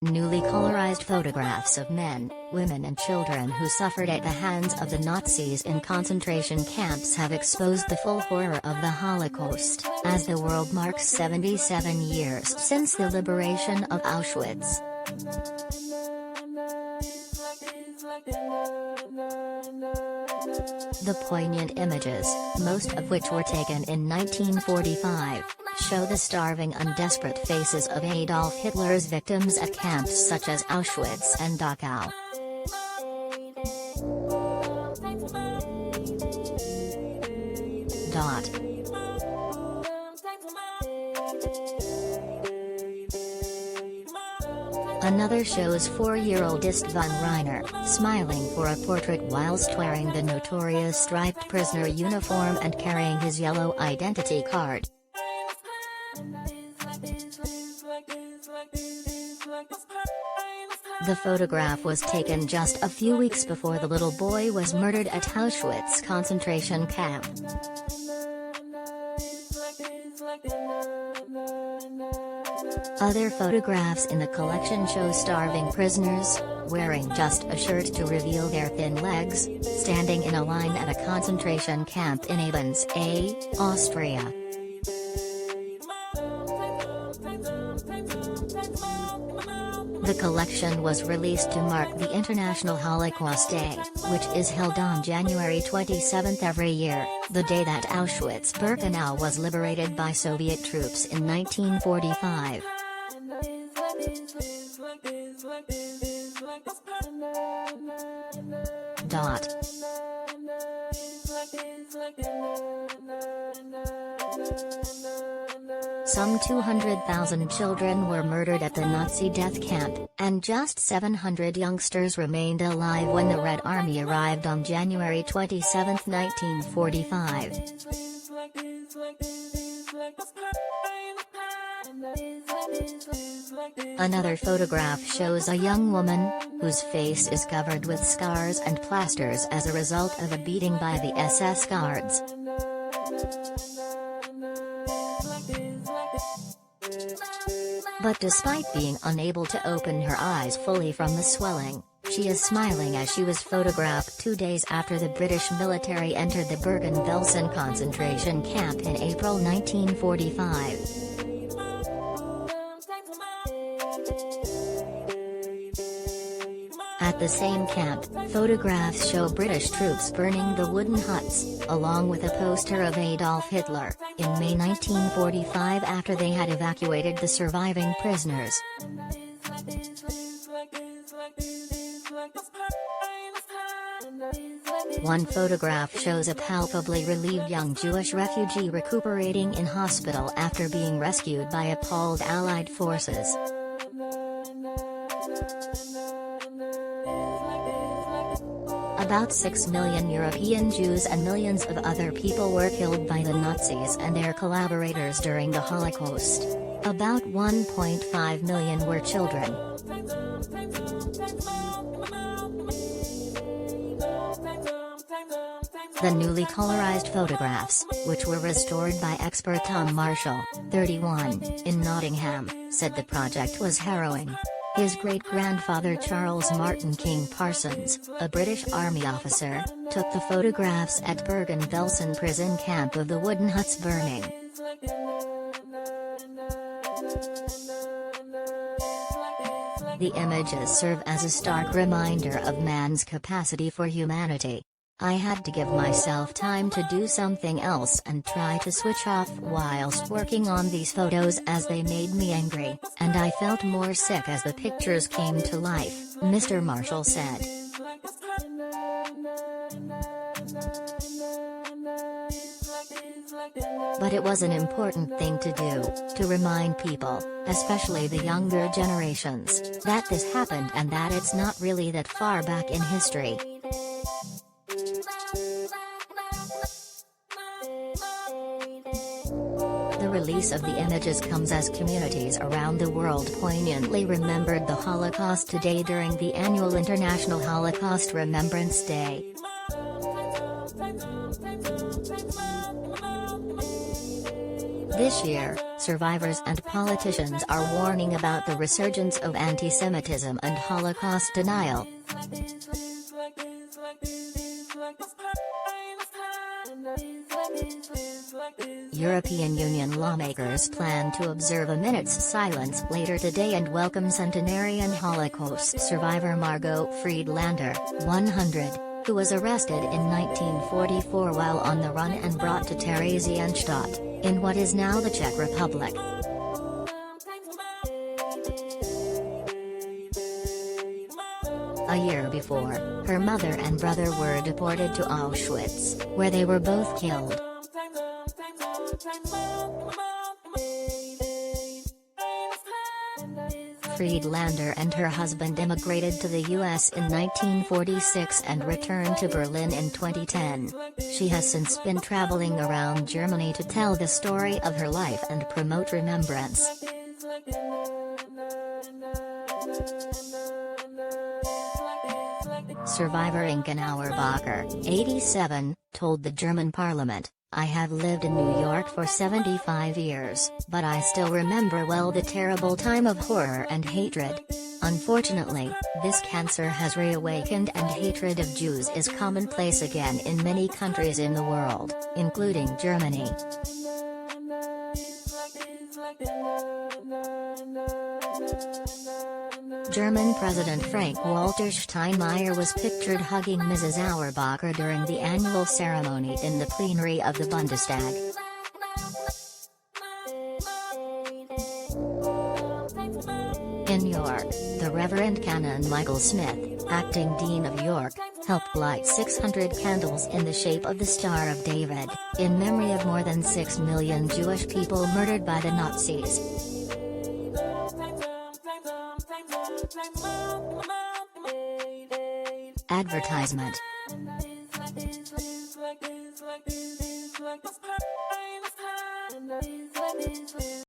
Newly colorized photographs of men, women and children who suffered at the hands of the Nazis in concentration camps have exposed the full horror of the Holocaust, as the world marks 77 years since the liberation of Auschwitz. The poignant images, most of which were taken in 1945, show the starving and desperate faces of Adolf Hitler's victims at camps such as Auschwitz and Dachau. Another shows 4-year-old Istvan Reiner, smiling for a portrait whilst wearing the notorious striped prisoner uniform and carrying his yellow identity card. The photograph was taken just a few weeks before the little boy was murdered at Auschwitz concentration camp. Other photographs in the collection show starving prisoners, wearing just a shirt to reveal their thin legs, standing in a line at a concentration camp in Auschwitz, Austria. The collection was released to mark the International Holocaust Day, which is held on January 27 every year, the day that Auschwitz-Birkenau was liberated by Soviet troops in 1945. Some 200,000 children were murdered at the Nazi death camp, and just 700 youngsters remained alive when the Red Army arrived on January 27, 1945. Another photograph shows a young woman, whose face is covered with scars and plasters as a result of a beating by the SS guards. But despite being unable to open her eyes fully from the swelling, she is smiling as she was photographed 2 days after the British military entered the Bergen-Belsen concentration camp in April 1945. At the same camp, photographs show British troops burning the wooden huts, along with a poster of Adolf Hitler, in May 1945 after they had evacuated the surviving prisoners. One photograph shows a palpably relieved young Jewish refugee recuperating in hospital after being rescued by appalled Allied forces. About 6 million European Jews and millions of other people were killed by the Nazis and their collaborators during the Holocaust. About 1.5 million were children. The newly colorized photographs, which were restored by expert Tom Marshall, 31, in Nottingham, said the project was harrowing. His great-grandfather Charles Martin King Parsons, a British Army officer, took the photographs at Bergen-Belsen prison camp of the wooden huts burning. The images serve as a stark reminder of man's capacity for humanity. I had to give myself time to do something else and try to switch off whilst working on these photos as they made me angry, and I felt more sick as the pictures came to life, Mr. Marshall said. But it was an important thing to do, to remind people, especially the younger generations, that this happened and that it's not really that far back in history. The release of the images comes as communities around the world poignantly remembered the Holocaust today during the annual International Holocaust Remembrance Day. This year, survivors and politicians are warning about the resurgence of anti-Semitism and Holocaust denial. European Union lawmakers plan to observe a minute's silence later today and welcome centenarian Holocaust survivor Margot Friedlander, 100, who was arrested in 1944 while on the run and brought to Theresienstadt, in what is now the Czech Republic. A year before, her mother and brother were deported to Auschwitz, where they were both killed. Friedlander and her husband immigrated to the U.S. in 1946 and returned to Berlin in 2010. She has since been traveling around Germany to tell the story of her life and promote remembrance. Survivor Inken Auerbacher, 87, told the German parliament, "I have lived in New York for 75 years, but I still remember well the terrible time of horror and hatred. Unfortunately, this cancer has reawakened and hatred of Jews is commonplace again in many countries in the world, including Germany." German President Frank-Walter Steinmeier was pictured hugging Mrs. Auerbacher during the annual ceremony in the plenary of the Bundestag. In York, the Reverend Canon Michael Smith, acting Dean of York, helped light 600 candles in the shape of the Star of David, in memory of more than 6 million Jewish people murdered by the Nazis. Advertisement.